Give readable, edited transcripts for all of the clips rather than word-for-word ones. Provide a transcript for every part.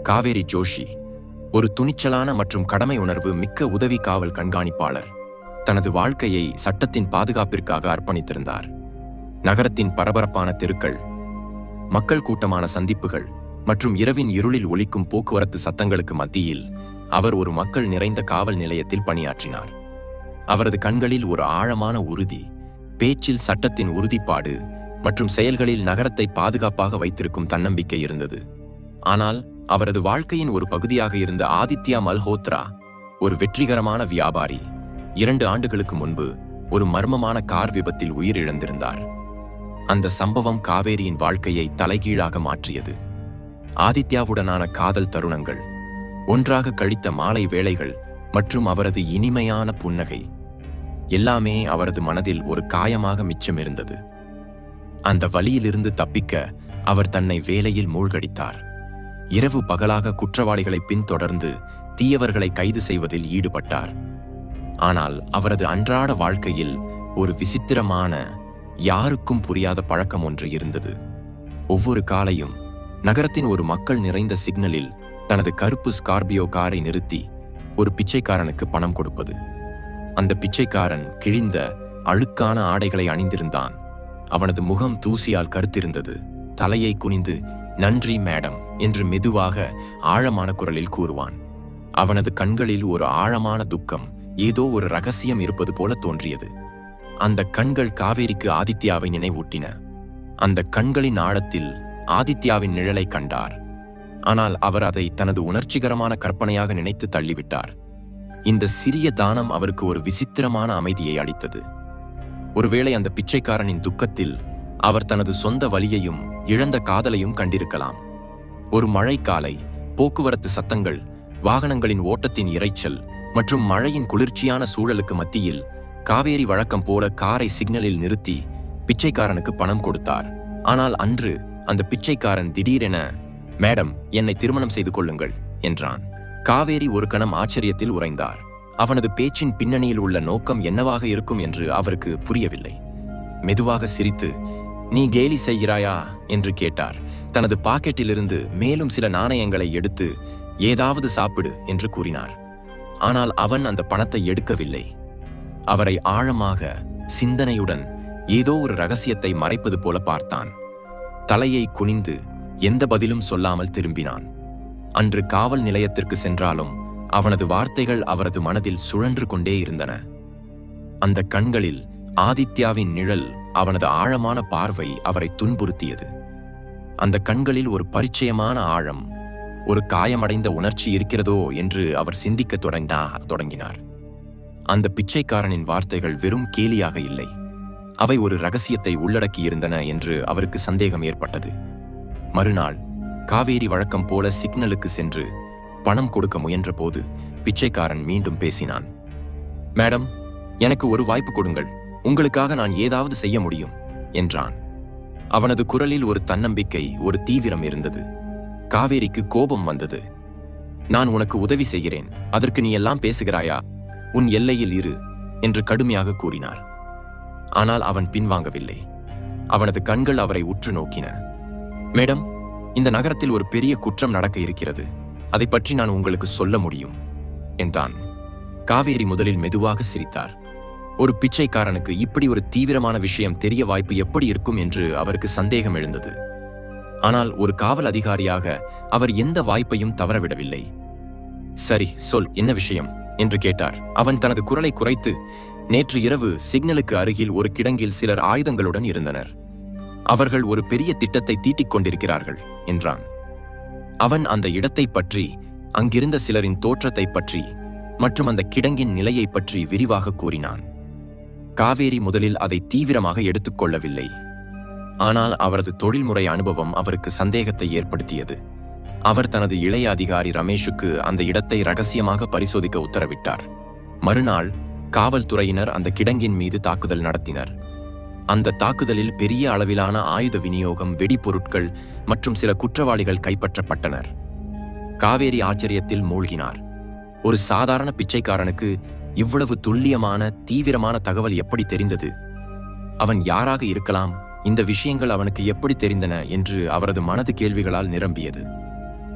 காவேரி ஜோஷி ஒரு துணிச்சலான மற்றும் கடமை உணர்வு மிக்க உதவி காவல் கண்காணிப்பாளர். தனது வாழ்க்கையை சட்டத்தின் பாதுகாப்பிற்காக அர்ப்பணித்திருந்தார். நகரத்தின் பரபரப்பான தெருக்கள், மக்கள் கூட்டமான சந்திப்புகள் மற்றும் இரவின் இருளில் ஒலிக்கும் போக்குவரத்து சத்தங்களுக்கு மத்தியில் அவர் ஒரு மக்கள் நிறைந்த காவல் நிலையத்தில் பணியாற்றினார். அவரது கண்களில் ஒரு ஆழமான உறுதி, பேச்சில் சட்டத்தின் உறுதிப்பாடு மற்றும் செயல்களில் நகரத்தை பாதுகாப்பாக வைத்திருக்கும் தன்னம்பிக்கை இருந்தது. ஆனால் அவரது வாழ்க்கையின் ஒரு பகுதியாக இருந்த ஆதித்யா மல்ஹோத்ரா ஒரு வெற்றிகரமான வியாபாரி 2 ஆண்டுகளுக்கு முன்பு ஒரு மர்மமான கார் விபத்தில் உயிரிழந்திருந்தார். அந்த சம்பவம் காவேரியின் வாழ்க்கையை தலைகீழாக மாற்றியது. ஆதித்யாவுடனான காதல் தருணங்கள், ஒன்றாக கழித்த மாலை வேளைகள் மற்றும் அவரது இனிமையான புன்னகை எல்லாமே அவரது மனதில் ஒரு காயமாக மிச்சமிருந்தது. அந்த வலியிலிருந்து தப்பிக்க அவர் தன்னை வேலையில் மூழ்கடித்தார். இரவு பகலாக குற்றவாளிகளை பின்தொடர்ந்து தீயவர்களை கைது செய்வதில் ஈடுபட்டார். ஆனால் அவரது அன்றாட வாழ்க்கையில் ஒரு விசித்திரமான, யாருக்கும் புரியாத பழக்கம் ஒன்று இருந்தது. ஒவ்வொரு காலையும் நகரத்தின் ஒரு மக்கள் நிறைந்த சிக்னலில் தனது கருப்பு ஸ்கார்பியோ காரை நிறுத்தி ஒரு பிச்சைக்காரனுக்கு பணம் கொடுப்பது. அந்த பிச்சைக்காரன் கிழிந்த, அழுக்கான ஆடைகளை அணிந்திருந்தான். அவனது முகம் தூசியால் கருத்திருந்தது. தலையை குனிந்து நன்றி மேடம் என்று மெதுவாக ஆழமான குரலில் கூறுவான். அவனது கண்களில் ஒரு ஆழமான துக்கம், ஏதோ ஒரு ரகசியம் இருப்பது போல தோன்றியது. அந்த கண்கள் காவேரிக்கு ஆதித்யாவை நினைவூட்டின. அந்த கண்களின் ஆழத்தில் ஆதித்யாவின் நிழலை கண்டார். ஆனால் அவர் அதை தனது உணர்ச்சிகரமான கற்பனையாக நினைத்து தள்ளிவிட்டார். இந்த சிறிய தானம் அவருக்கு ஒரு விசித்திரமான அமைதியை அளித்தது. ஒருவேளை அந்த பிச்சைக்காரனின் துக்கத்தில் அவர் தனது சொந்த வலியையும் இழந்த காதலையும் கண்டிருக்கலாம். ஒரு மழைக்காலை, போக்குவரத்து சத்தங்கள், வாகனங்களின் ஓட்டத்தின் இரைச்சல் மற்றும் மழையின் குளிர்ச்சியான சூழலுக்கு மத்தியில் காவேரி வழக்கம் போல காரை சிக்னலில் நிறுத்தி பிச்சைக்காரனுக்கு பணம் கொடுத்தார். ஆனால் அன்று அந்த பிச்சைக்காரன் திடீரென, மேடம், என்னை திருமணம் செய்து கொள்ளுங்கள் என்றான். காவேரி ஒரு கணம் ஆச்சரியத்தில் உறைந்தார். அவனது பேச்சின் பின்னணியில் உள்ள நோக்கம் என்னவாக இருக்கும் என்று அவருக்கு புரியவில்லை. மெதுவாக சிரித்து, நீ கேலி செய்கிறாயா என்று கேட்டார். தனது பாக்கெட்டிலிருந்து மேலும் சில நாணயங்களை எடுத்து, ஏதாவது சாப்பிடு என்று கூறினார். ஆனால் அவன் அந்த பணத்தை எடுக்கவில்லை. அவரை ஆழமாக, சிந்தனையுடன் ஏதோ ஒரு ரகசியத்தை மறைப்பது போல பார்த்தான். தலையை குனிந்து எந்த பதிலும் சொல்லாமல் திரும்பினான். அன்று காவல் நிலையத்திற்கு சென்றாலும் அவனது வார்த்தைகள் அவரது மனதில் சுழன்று கொண்டே இருந்தன. அந்த கண்களில் ஆதித்யாவின் நிழல், அவனது ஆழமான பார்வை அவரை துன்புறுத்தியது. அந்த கண்களில் ஒரு பரிச்சயமான ஆழம், ஒரு காயமடைந்த உணர்ச்சி இருக்கிறதோ என்று அவர் சிந்திக்க தொடங்கினார். அந்த பிச்சைக்காரனின் வார்த்தைகள் வெறும் கேலியாக இல்லை, அவை ஒரு ரகசியத்தை உள்ளடக்கியிருந்தன என்று அவருக்கு சந்தேகம் ஏற்பட்டது. மறுநாள் காவேரி வழக்கம் போல சிக்னலுக்கு சென்று பணம் கொடுக்க முயன்ற போது பிச்சைக்காரன் மீண்டும் பேசினான். மேடம், எனக்கு ஒரு வாய்ப்பு கொடுங்கள், உங்களுக்காக நான் ஏதாவது செய்ய முடியும் என்றான். அவனது குரலில் ஒரு தன்னம்பிக்கை, ஒரு தீவிரம் இருந்தது. காவேரிக்கு கோபம் வந்தது. நான் உனக்கு உதவி செய்கிறேன், அதற்கு நீ எல்லாம் பேசுகிறாயா? உன் எல்லையில் இரு என்று கடுமையாக கூறினார். ஆனால் அவன் பின்வாங்கவில்லை. அவனது கண்கள் அவரை உற்று நோக்கின. மேடம், இந்த நகரத்தில் ஒரு பெரிய குற்றம் நடக்க இருக்கிறது, அதை பற்றி நான் உங்களுக்கு சொல்ல முடியும் என்றான். காவேரி முதலில் மெதுவாக சிரித்தார். ஒரு பிச்சைக்காரனுக்கு இப்படி ஒரு தீவிரமான விஷயம் தெரிய வாய்ப்பு எப்படி இருக்கும் என்று அவருக்கு சந்தேகம் எழுந்தது. ஆனால் ஒரு காவல் அதிகாரியாக அவர் எந்த வாய்ப்பையும் தவறவிடவில்லை. சரி, சொல், என்ன விஷயம் என்று கேட்டார். அவன் தனது குரலை குறைத்து, நேற்று இரவு சிக்னலுக்கு அருகில் ஒரு கிடங்கில் சிலர் ஆயுதங்களுடன் இருந்தனர். அவர்கள் ஒரு பெரிய திட்டத்தை தீட்டிக் கொண்டிருக்கிறார்கள் என்றான். அவன் அந்த இடத்தை பற்றி, அங்கிருந்த சிலரின் தோற்றத்தை பற்றி மற்றும் அந்த கிடங்கின் நிலையை பற்றி விரிவாக கூறினான். காவேரி முதலில் அதை தீவிரமாக எடுத்துக்கொள்ளவில்லை. ஆனால் அவரது தொழில்முறை அனுபவம் அவருக்கு சந்தேகத்தை ஏற்படுத்தியது. அவர் தனது இளைய அதிகாரி ரமேஷுக்கு அந்த இடத்தை ரகசியமாக பரிசோதிக்க உத்தரவிட்டார். மறுநாள் காவல்துறையினர் அந்த கிடங்கின் மீது தாக்குதல் நடத்தினர். அந்த தாக்குதலில் பெரிய அளவிலான ஆயுத விநியோகம், வெடிபொருட்கள் மற்றும் சில குற்றவாளிகள் கைப்பற்றப்பட்டனர். காவேரி ஆச்சரியத்தில் மூழ்கினார். ஒரு சாதாரண பிச்சைக்காரனுக்கு இவ்வளவு துல்லியமான, தீவிரமான தகவல் எப்படி தெரிந்தது? அவன் யாராக இருக்கலாம்? இந்த விஷயங்கள் அவனுக்கு எப்படி தெரிந்தன என்று அவரது மனது கேள்விகளால் நிரம்பியது.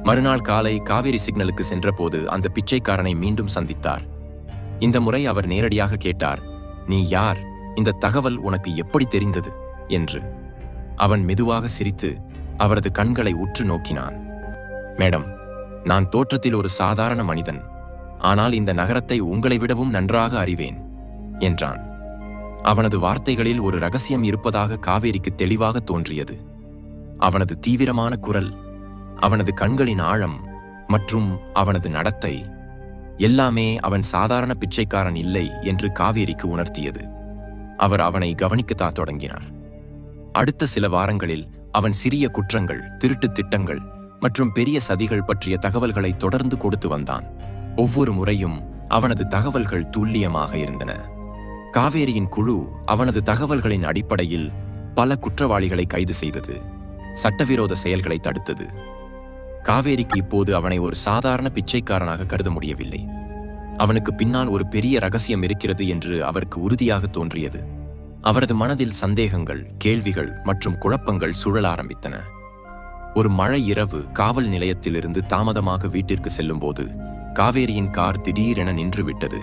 மறுநாள் காலை காவேரி சிக்னலுக்கு சென்றபோது அந்த பிச்சைக்காரனை மீண்டும் சந்தித்தார். இந்த முறை அவர் நேரடியாக கேட்டார், "நீ யார்? இந்த தகவல் உனக்கு எப்படி தெரிந்தது?" என்று. அவன் மெதுவாக சிரித்து அவரது கண்களை உற்று நோக்கினான். "மேடம், நான் தோற்றத்தில் ஒரு சாதாரண மனிதன். ஆனால் இந்த நகரத்தை உங்களை விடவும் நன்றாக அறிவேன்" என்றான். அவனது வார்த்தைகளில் ஒரு ரகசியம் இருப்பதாக காவேரிக்கு தெளிவாக தோன்றியது. அவனது தீவிரமான குரல், அவனது கண்களின் ஆழம் மற்றும் அவனது நடத்தை எல்லாமே அவன் சாதாரண பிச்சைக்காரன் இல்லை என்று காவேரிக்கு உணர்த்தியது. அவர் அவனை கவனிக்கத்தான் தொடங்கினார். அடுத்த சில வாரங்களில் அவன் சிறிய குற்றங்கள், திருட்டுத் திட்டங்கள் மற்றும் பெரிய சதிகள் பற்றிய தகவல்களை தொடர்ந்து கொடுத்து வந்தான். ஒவ்வொரு முறையும் அவனது தகவல்கள் துல்லியமாக இருந்தன. காவேரியின் குழு அவனது தகவல்களின் அடிப்படையில் பல குற்றவாளிகளை கைது செய்தது, சட்டவிரோத செயல்களை தடுத்தது. காவேரிக்கு இப்போது அவனை ஒரு சாதாரண பிச்சைக்காரனாக கருத முடியவில்லை. அவனுக்கு பின்னால் ஒரு பெரிய ரகசியம் இருக்கிறது என்று அவருக்கு உறுதியாக தோன்றியது. அவரது மனதில் சந்தேகங்கள், கேள்விகள் மற்றும் குழப்பங்கள் சுழல ஆரம்பித்தன. ஒரு மழை இரவு காவல் நிலையத்திலிருந்து தாமதமாக வீட்டிற்கு செல்லும்போது காவேரியின் கார் திடீரென நின்றுவிட்டது.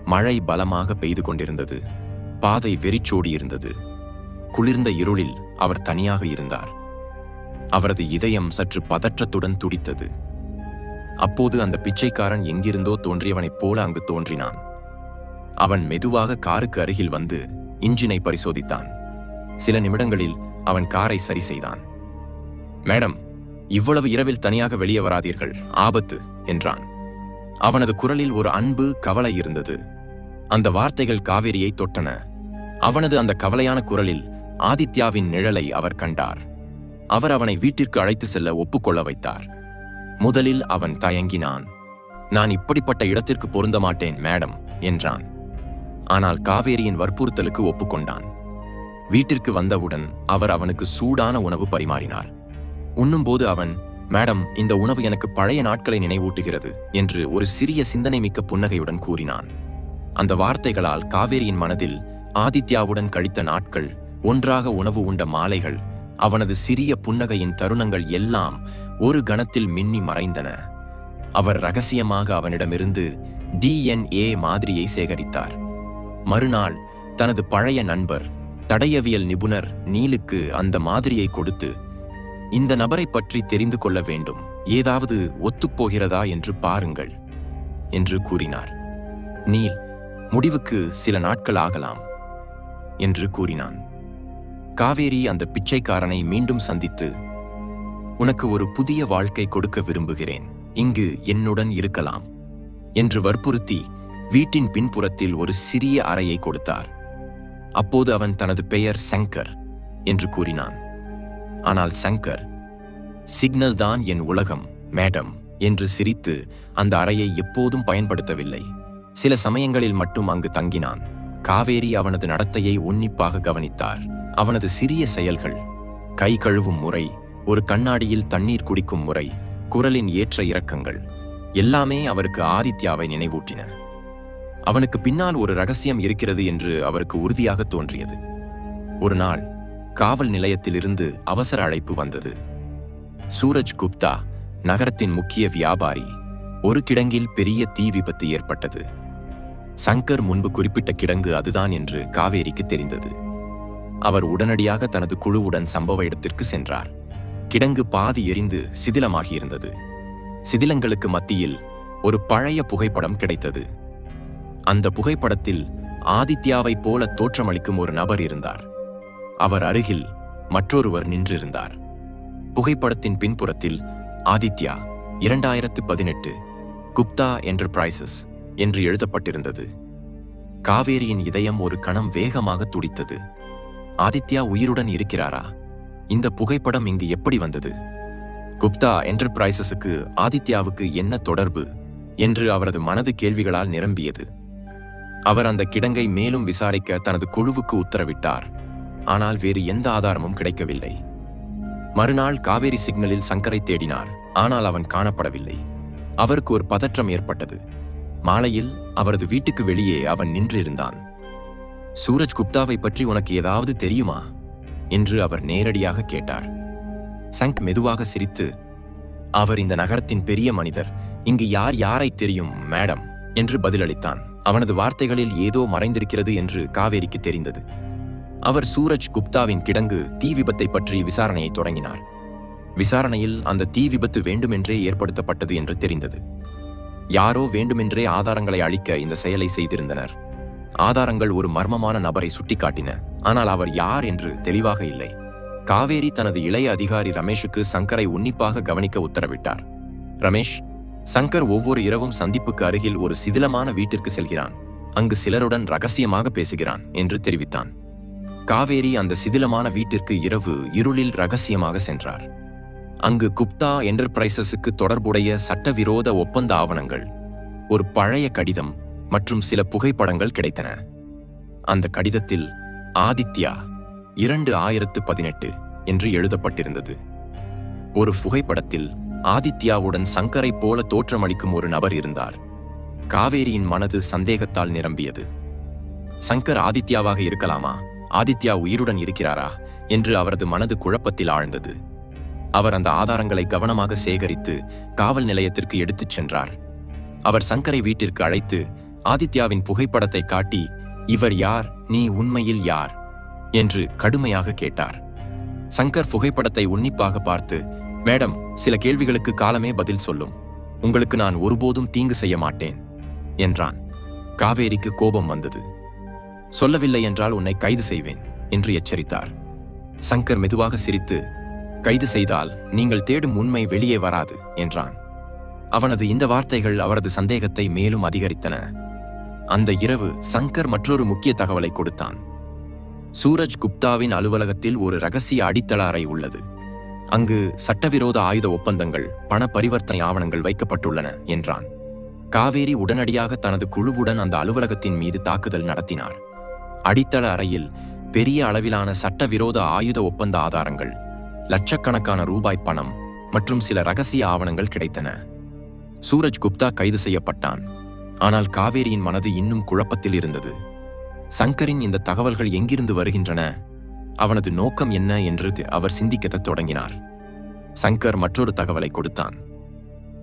மழை பலமாக பெய்து கொண்டிருந்தது. பாதை வெறிச்சோடி இருந்தது. குளிர்ந்த இருளில் அவர் தனியாக இருந்தார். அவரது இதயம் சற்று பதற்றத்துடன் துடித்தது. அப்போது அந்த பிச்சைக்காரன் எங்கிருந்தோ தோன்றியவனைப் போல அங்கு தோன்றினான். அவன் மெதுவாக காருக்கு அருகில் வந்து இன்ஜினை பரிசோதித்தான். சில நிமிடங்களில் அவன் காரை சரி செய்தான். "மேடம், இவ்வளவு இரவில் தனியாக வெளியே வராதீர்கள், ஆபத்து" என்றான். அவனது குரலில் ஒரு அன்பு, கவலை இருந்தது. அந்த வார்த்தைகள் காவேரியை தொட்டன. அவனது அந்த கவலையான குரலில் ஆதித்யாவின் நிழலை அவர் கண்டார். அவர் அவனை வீட்டிற்கு அழைத்து செல்ல ஒப்புக்கொள்ள வைத்தார். முதலில் அவன் தயங்கினான். "நான் இப்படிப்பட்ட இடத்திற்கு பொருந்த மாட்டேன் மேடம்" என்றான். ஆனால் காவேரியின் வற்புறுத்தலுக்கு ஒப்புக்கொண்டான். வீட்டிற்கு வந்தவுடன் அவர் அவனுக்கு சூடான உணவு பரிமாறினார். உண்ணும்போது அவன், "மேடம், இந்த உணவு எனக்கு பழைய நாட்களை நினைவூட்டுகிறது" என்று ஒரு சிறிய சிந்தனை மிக்க புன்னகையுடன் கூறினான். அந்த வார்த்தைகளால் காவேரியின் மனதில் ஆதித்யாவுடன் கழித்த நாட்கள், ஒன்றாக உணவு உண்ட மாலைகள், அவனது சிறிய புன்னகையின் தருணங்கள் எல்லாம் ஒரு கணத்தில் மின்னி மறைந்தன. அவர் ரகசியமாக அவனிடமிருந்து DNA மாதிரியை சேகரித்தார். மறுநாள் தனது பழைய நண்பர், தடயவியல் நிபுணர் நீலுக்கு அந்த மாதிரியை கொடுத்து, "இந்த நபரை பற்றி தெரிந்து கொள்ள வேண்டும், ஏதாவது ஒத்துப்போகிறதா என்று பாருங்கள்" என்று கூறினார். நீல், "முடிவுக்கு சில நாட்கள் ஆகலாம்" என்று கூறினான். காவேரி அந்த பிச்சைக்காரனை மீண்டும் சந்தித்து, "உனக்கு ஒரு புதிய வாழ்க்கை கொடுக்க விரும்புகிறேன், இங்கு என்னுடன் இருக்கலாம்" என்று வற்புறுத்தி வீட்டின் பின்புறத்தில் ஒரு சிறிய அறையை கொடுத்தார். அப்போது அவன் தனது பெயர் சங்கர் என்று கூறினான். ஆனால் சங்கர், "சிக்னல் தான் என் உலகம் மேடம்" என்று சிரித்து அந்த அறையை எப்போதும் பயன்படுத்தவில்லை. சில சமயங்களில் மட்டும் அங்கு தங்கினான். காவேரி அவனது நடத்தையை உன்னிப்பாக கவனித்தார். அவனது சிறிய செயல்கள், கை கழுவும் முறை, ஒரு கண்ணாடியில் தண்ணீர் குடிக்கும் முறை, குரலின் ஏற்ற இறக்கங்கள் எல்லாமே அவருக்கு ஆதித்யாவை நினைவூட்டின. அவனுக்கு பின்னால் ஒரு ரகசியம் இருக்கிறது என்று அவருக்கு உறுதியாக தோன்றியது. ஒரு நாள் காவல் நிலையத்திலிருந்து அவசர அழைப்பு வந்தது. சூரஜ் குப்தா, நகரத்தின் முக்கிய வியாபாரி, ஒரு கிடங்கில் பெரிய தீ விபத்து ஏற்பட்டது. சங்கர் முன்பு குறிப்பிட்ட கிடங்கு அதுதான் என்று காவேரிக்கு தெரிந்தது. அவர் உடனடியாக தனது குழுவுடன் சம்பவ இடத்திற்கு சென்றார். கிடங்கு பாதி எரிந்து சிதிலமாகியிருந்தது. சிதிலங்களுக்கு மத்தியில் ஒரு பழைய புகைப்படம் கிடைத்தது. அந்த புகைப்படத்தில் ஆதித்யாவைப் போல தோற்றமளிக்கும் ஒரு நபர் இருந்தார். அவர் அருகில் மற்றொருவர் நின்றிருந்தார். புகைப்படத்தின் பின்புறத்தில் ஆதித்யா 2018 குப்தா என்டர்பிரைசஸ் என்று எழுதப்பட்டிருந்தது. காவேரியின் இதயம் ஒரு கணம் வேகமாக துடித்தது. ஆதித்யா உயிருடன் இருக்கிறாரா? இந்த புகைப்படம் இங்கு எப்படி வந்தது? குப்தா என்டர்பிரைசஸுக்கு ஆதித்யாவுக்கு என்ன தொடர்பு என்று அவரது மனது கேள்விகளால் நிரம்பியது. அவர் அந்த கிடங்கை மேலும் விசாரிக்க தனது குழுவுக்கு உத்தரவிட்டார். ஆனால் வேறு எந்த ஆதாரமும் கிடைக்கவில்லை. மறுநாள் காவேரி சிக்னலில் சங்கரை தேடினார். ஆனால் அவன் காணப்படவில்லை. அவருக்கு ஒரு பதற்றம் ஏற்பட்டது. மாலையில் அவரது வீட்டுக்கு வெளியே அவன் நின்றிருந்தான். "சூரஜ் குப்தாவை பற்றி உனக்கு ஏதாவது தெரியுமா?" என்று அவர் நேரடியாக கேட்டார். சங்க் மெதுவாக சிரித்து, அவர் இந்த நகரத்தின் பெரிய மனிதர். இங்கு யார் யாரை தெரியும் மேடம் என்று பதிலளித்தான். அவனது வார்த்தைகளில் ஏதோ மறைந்திருக்கிறது என்று காவேரிக்கு தெரிந்தது. அவர் சூரஜ் குப்தாவின் கிடங்கு தீ விபத்தை பற்றி விசாரணையை தொடங்கினார். விசாரணையில் அந்த தீ விபத்து வேண்டுமென்றே ஏற்படுத்தப்பட்டது என்று தெரிந்தது. யாரோ வேண்டுமென்றே ஆதாரங்களை அழிக்க இந்த செயலை செய்திருந்தனர். ஆதாரங்கள் ஒரு மர்மமான நபரை சுட்டிக்காட்டின. ஆனால் அவர் யார் என்று தெளிவாக இல்லை. காவேரி தனது இளைய அதிகாரி ரமேஷுக்கு சங்கரை உன்னிப்பாக கவனிக்க உத்தரவிட்டார். ரமேஷ், சங்கர் ஒவ்வொரு இரவும் சந்திப்புக்கு அருகில் ஒரு சிதிலமான வீட்டிற்கு செல்கிறான். அங்கு சிலருடன் ரகசியமாக பேசுகிறான் என்று தெரிவித்தான். காவேரி அந்த சிதிலமான வீட்டிற்கு இரவு இருளில் ரகசியமாக சென்றார். அங்கு குப்தா என்டர்பிரைசஸுக்கு தொடர்புடைய சட்டவிரோத ஒப்பந்த ஆவணங்கள், ஒரு பழைய கடிதம் மற்றும் சில புகைப்படங்கள் கிடைத்தன. அந்த கடிதத்தில் ஆதித்யா 2018 என்று எழுதப்பட்டிருந்தது. ஒரு புகைப்படத்தில் ஆதித்யாவுடன் சங்கரை போல தோற்றமளிக்கும் ஒரு நபர் இருந்தார். காவேரியின் மனது சந்தேகத்தால் நிரம்பியது. சங்கர் ஆதித்யாவாக இருக்கலாமா? ஆதித்யா உயிருடன் இருக்கிறாரா என்று அவரது மனது குழப்பத்தில் ஆழ்ந்தது. அவர் அந்த ஆதாரங்களை கவனமாக சேகரித்து காவல் நிலையத்திற்கு எடுத்துச் சென்றார். அவர் சங்கரை வீட்டிற்கு அழைத்து ஆதித்யாவின் புகைப்படத்தை காட்டி, இவர் யார், நீ உண்மையில் யார் என்று கடுமையாக கேட்டார். சங்கர் புகைப்படத்தை உன்னிப்பாக பார்த்து, மேடம், சில கேள்விகளுக்கு காலமே பதில் சொல்லும். உங்களுக்கு நான் ஒருபோதும் தீங்கு செய்ய மாட்டேன் என்றான். காவேரிக்கு கோபம் வந்தது. சொல்லவில்லை என்றால் உன்னை கைது செய்வேன் என்று எச்சரித்தார். சங்கர் மெதுவாக சிரித்து, கைது செய்தால் நீங்கள் தேடும் உண்மை வெளியே வராது என்றான். அவனது இந்த வார்த்தைகள் அவரது சந்தேகத்தை மேலும் அதிகரித்தன. அந்த இரவு சங்கர் மற்றொரு முக்கிய தகவலை கொடுத்தான். சூரஜ் குப்தாவின் அலுவலகத்தில் ஒரு ரகசிய அடித்தள அறை உள்ளது. அங்கு சட்டவிரோத ஆயுத ஒப்பந்தங்கள், பண பரிவர்த்தனை ஆவணங்கள் வைக்கப்பட்டுள்ளன என்றான். காவேரி உடனடியாக தனது குழுவுடன் அந்த அலுவலகத்தின் மீது தாக்குதல் நடத்தினார். அடித்தள அறையில் பெரிய அளவிலான சட்டவிரோத ஆயுத ஒப்பந்த ஆதாரங்கள், லட்சக்கணக்கான ரூபாய் பணம் மற்றும் சில ரகசிய ஆவணங்கள் கிடைத்தன. சூரஜ் குப்தா கைது செய்யப்பட்டான். ஆனால் காவேரியின் மனது இன்னும் குழப்பத்தில் இருந்தது. சங்கரின் இந்த தகவல்கள் எங்கிருந்து வருகின்றன? அவனது நோக்கம் என்ன என்று அவர் சிந்திக்கத் தொடங்கினார். சங்கர் மற்றொரு தகவலை கொடுத்தான்.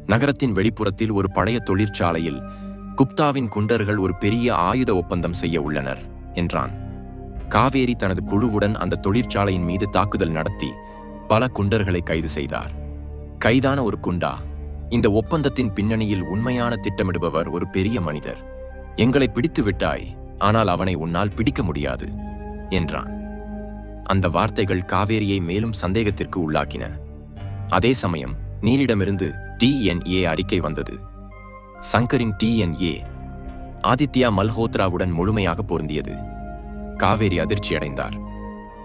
நகரத்தின் வெளிப்புறத்தில் ஒரு பழைய தொழிற்சாலையில் குப்தாவின் குண்டர்கள் ஒரு பெரிய ஆயுத ஒப்பந்தம் செய்ய உள்ளனர் என்றான். காவேரி தனது குழுவுடன் அந்த தொழிற்சாலையின் மீது தாக்குதல் நடத்தி பல குண்டர்களை கைது செய்தார். கைதான ஒரு குண்டா, இந்த ஒப்பந்தத்தின் பின்னணியில் உண்மையான திட்டமிடுபவர் ஒரு பெரிய மனிதர். எங்களை பிடித்து விட்டாய், ஆனால் அவனை உன்னால் பிடிக்க முடியாது என்றான். அந்த வார்த்தைகள் காவேரியை மேலும் சந்தேகத்திற்கு உள்ளாக்கின. அதே சமயம் நீலிடமிருந்து DNA அறிக்கை வந்தது. சங்கரின் DNA ஆதித்யா மல்ஹோத்ராவுடன் முழுமையாக பொருந்தியது. காவேரி அதிர்ச்சியடைந்தார்.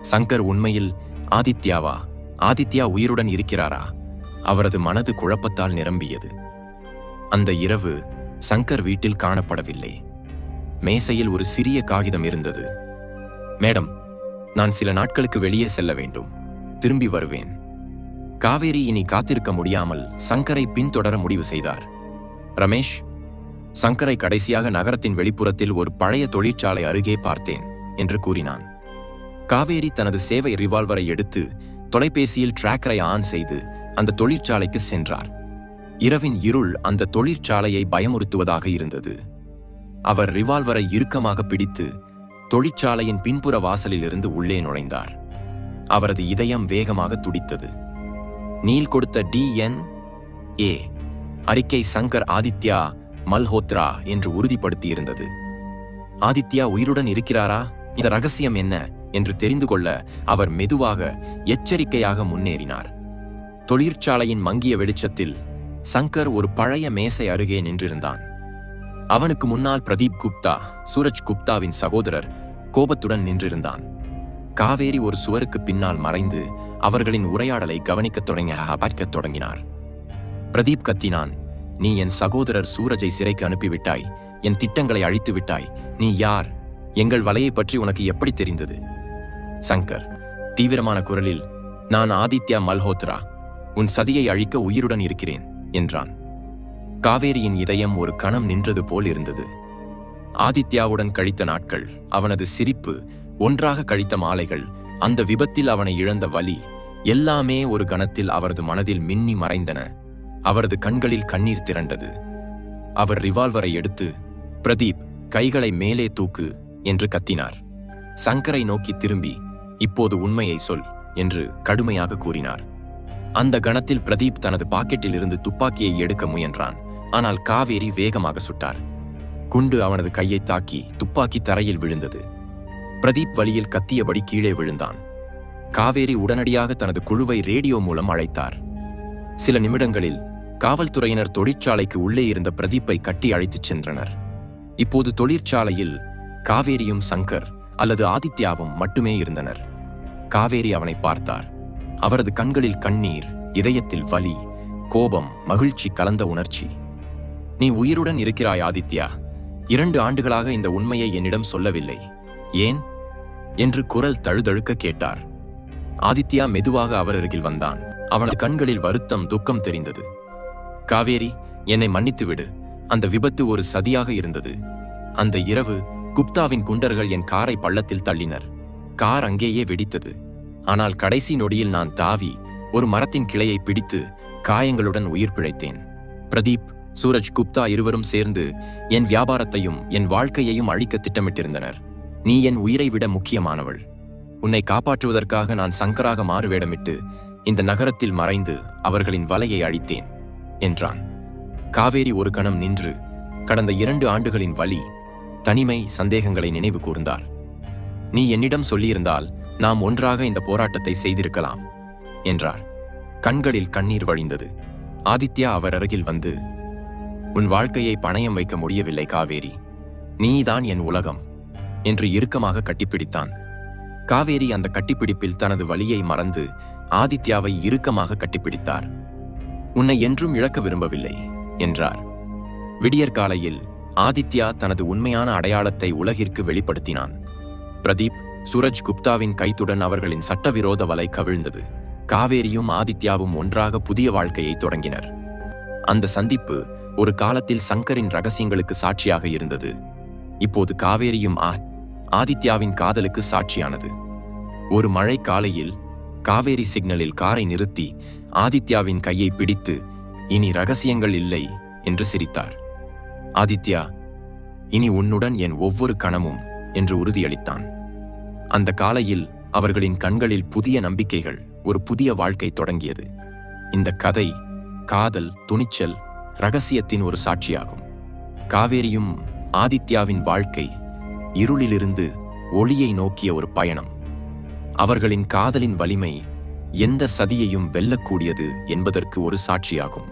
சங்கர் உண்மையில் ஆதித்யாவா? ஆதித்யா உயிருடன் இருக்கிறாரா? அவரது மனது குழப்பத்தால் நிரம்பியது. அந்த இரவு சங்கர் வீட்டில் காணப்படவில்லை. மேசையில் ஒரு சிறிய காகிதம் இருந்தது. மேடம், நான் சில நாட்களுக்கு வெளியே செல்ல வேண்டும். திரும்பி வருவேன். காவேரி இனி காத்திருக்க முடியாமல் சங்கரை பின்தொடர முடிவு செய்தார். ரமேஷ், சங்கரை கடைசியாக நகரத்தின் வெளிப்புறத்தில் ஒரு பழைய தொழிற்சாலை அருகே பார்த்தேன் என்று கூறினான். காவேரி தனது சேவை ரிவால்வரை எடுத்து தொலைபேசியில் டிராக்கரை ஆன் செய்து அந்த தொழிற்சாலைக்கு சென்றார். இரவின் இருள் அந்த தொழிற்சாலையை பயமுறுத்துவதாக இருந்தது. அவர் ரிவால்வரை இறுக்கமாக பிடித்து தொழிற்சாலையின் பின்புற வாசலில் இருந்து உள்ளே நுழைந்தார். அவரது இதயம் வேகமாக துடித்தது. நீல் கொடுத்த DNA அறிக்கை சங்கர் ஆதித்யா மல்ஹோத்ரா என்று உறுதிப்படுத்தியிருந்தது. ஆதித்யா உயிருடன் இருக்கிறாரா? இந்த ரகசியம் என்ன என்று தெரிந்து கொள்ள அவர் மெதுவாக, எச்சரிக்கையாக முன்னேறினார். தொழிற்சாலையின் மங்கிய வெளிச்சத்தில் சங்கர் ஒரு பழைய மேசை அருகே நின்றிருந்தான். அவனுக்கு முன்னால் பிரதீப் குப்தா, சூரஜ் குப்தாவின் சகோதரர், கோபத்துடன் நின்றிருந்தான். காவேரி ஒரு சுவருக்கு பின்னால் மறைந்து அவர்களின் உரையாடலை பார்க்கத் தொடங்கினார். பிரதீப் கத்தினான், நீ என் சகோதரர் சூரஜை சிறைக்கு அனுப்பிவிட்டாய். என் திட்டங்களை அழித்து விட்டாய். நீ யார்? எங்கள் வலையை பற்றி உனக்கு எப்படி தெரிந்தது? சங்கர் தீவிரமான குரலில், நான் ஆதித்யா மல்ஹோத்ரா, உன் சதியை அழிக்க உயிருடன் இருக்கிறேன் என்றான். காவேரியின் இதயம் ஒரு கணம் நின்றது போல் இருந்தது. ஆதித்யாவுடன் கழித்த நாட்கள், அவனது சிரிப்பு, ஒன்றாக கழித்த மாலைகள், அந்த விபத்தில் அவனை இழந்த வலி, எல்லாமே ஒரு கணத்தில் அவரது மனதில் மின்னி மறைந்தன. அவரது கண்களில் கண்ணீர் திரண்டது. அவர் ரிவால்வரை எடுத்து, பிரதீப், கைகளை மேலே தூக்கு என்று கத்தினார். சங்கரை நோக்கி திரும்பி, இப்போது உண்மையை சொல் என்று கடுமையாக கூறினார். அந்த கணத்தில் பிரதீப் தனது பாக்கெட்டில் இருந்து துப்பாக்கியை எடுக்க முயன்றான். ஆனால் காவேரி வேகமாக சுட்டார். குண்டு அவனது கையை தாக்கி துப்பாக்கி தரையில் விழுந்தது. பிரதீப் வலியில் கத்தியபடி கீழே விழுந்தான். காவேரி உடனடியாக தனது குழுவை ரேடியோ மூலம் அழைத்தார். சில நிமிடங்களில் காவல்துறையினர் தொழிற்சாலைக்கு உள்ளே இருந்த பிரதீப்பை கட்டி அழைத்துச் சென்றனர். இப்போது தொழிற்சாலையில் காவேரியும் சங்கர் அல்லது ஆதித்யாவும் மட்டுமே இருந்தனர். காவேரி அவனை பார்த்தார். அவரது கண்களில் கண்ணீர், இதயத்தில் வலி, கோபம், மகிழ்ச்சி கலந்த உணர்ச்சி. நீ உயிருடன் இருக்கிறாய் ஆதித்யா. 2 ஆண்டுகளாக இந்த உண்மையை என்னிடம் சொல்லவில்லை, ஏன் என்று குரல் தழுதழுக்க கேட்டார். ஆதித்யா மெதுவாக அவர் அருகில் வந்தான். அவனது கண்களில் வருத்தம், துக்கம் தெரிந்தது. காவேரி, என்னை மன்னித்துவிடு. அந்த விபத்து ஒரு சதியாக இருந்தது. அந்த இரவு குப்தாவின் குண்டர்கள் என் காரை பள்ளத்தில் தள்ளினர். கார் அங்கேயே வெடித்தது. ஆனால் கடைசி நொடியில் நான் தாவி ஒரு மரத்தின் கிளையை பிடித்து காயங்களுடன் உயிர் பிழைத்தேன். பிரதீப், சூரஜ் குப்தா இருவரும் சேர்ந்து என் வியாபாரத்தையும் என் வாழ்க்கையையும் அழிக்க திட்டமிட்டிருந்தனர். நீ என் உயிரை விட முக்கியமானவள். உன்னை காப்பாற்றுவதற்காக நான் சங்கராக மாறுவேடமிட்டு இந்த நகரத்தில் மறைந்து அவர்களின் வலையை அழித்தேன் என்றான். காவேரி ஒரு கணம் நின்று கடந்த 2 ஆண்டுகளின் வலி, தனிமை, சந்தேகங்களை நினைவு கூர்ந்தார். நீ என்னிடம் சொல்லியிருந்தால் நாம் ஒன்றாக இந்த போராட்டத்தை செய்திருக்கலாம் என்றார். கண்களில் கண்ணீர் வழிந்தது. ஆதித்யா அவர் அருகில் வந்து, உன் வாழ்க்கையை பணயம் வைக்க முடியவில்லை காவேரி, நீதான் என் உலகம் என்று இறுக்கமாக கட்டிப்பிடித்தான். காவேரி அந்த கட்டிப்பிடிப்பில் தனது வலியை மறந்து ஆதித்யாவை இறுக்கமாக கட்டிப்பிடித்தார். உன்னை என்றும் இழக்க விரும்பவில்லை என்றார். விடியற்காலையில் ஆதித்யா தனது உண்மையான அடையாளத்தை உலகிற்கு வெளிப்படுத்தினான். பிரதீப், சூரஜ் குப்தாவின் கைத்துடன் அவர்களின் சட்டவிரோத வலை கவிழ்ந்தது. காவேரியும் ஆதித்யாவும் ஒன்றாக புதிய வாழ்க்கையை தொடங்கினர். அந்த சந்திப்பு ஒரு காலத்தில் சங்கரின் ரகசியங்களுக்கு சாட்சியாக இருந்தது. இப்போது காவேரியும் ஆதித்யாவின் காதலுக்கு சாட்சியானது. ஒரு மழை காலையில் காவேரி சிக்னலில் காரை நிறுத்தி ஆதித்யாவின் கையை பிடித்து, இனி ரகசியங்கள் இல்லை என்று சிரித்தார். ஆதித்யா, இனி உன்னுடன் என் ஒவ்வொரு கணமும் என்று உறுதியளித்தான். அந்த காலையில் அவர்களின் கண்களில் புதிய நம்பிக்கைகள், ஒரு புதிய வாழ்க்கை தொடங்கியது. இந்த கதை காதல், துணிச்சல், ரகசியத்தின் ஒரு சாட்சியாகும். காவேரியும் ஆதித்யாவின் வாழ்க்கை இருளிலிருந்து ஒளியை நோக்கிய ஒரு பயணம். அவர்களின் காதலின் வலிமை எந்த சதியையும் வெல்லக்கூடியது என்பதற்கு ஒரு சாட்சியாகும்.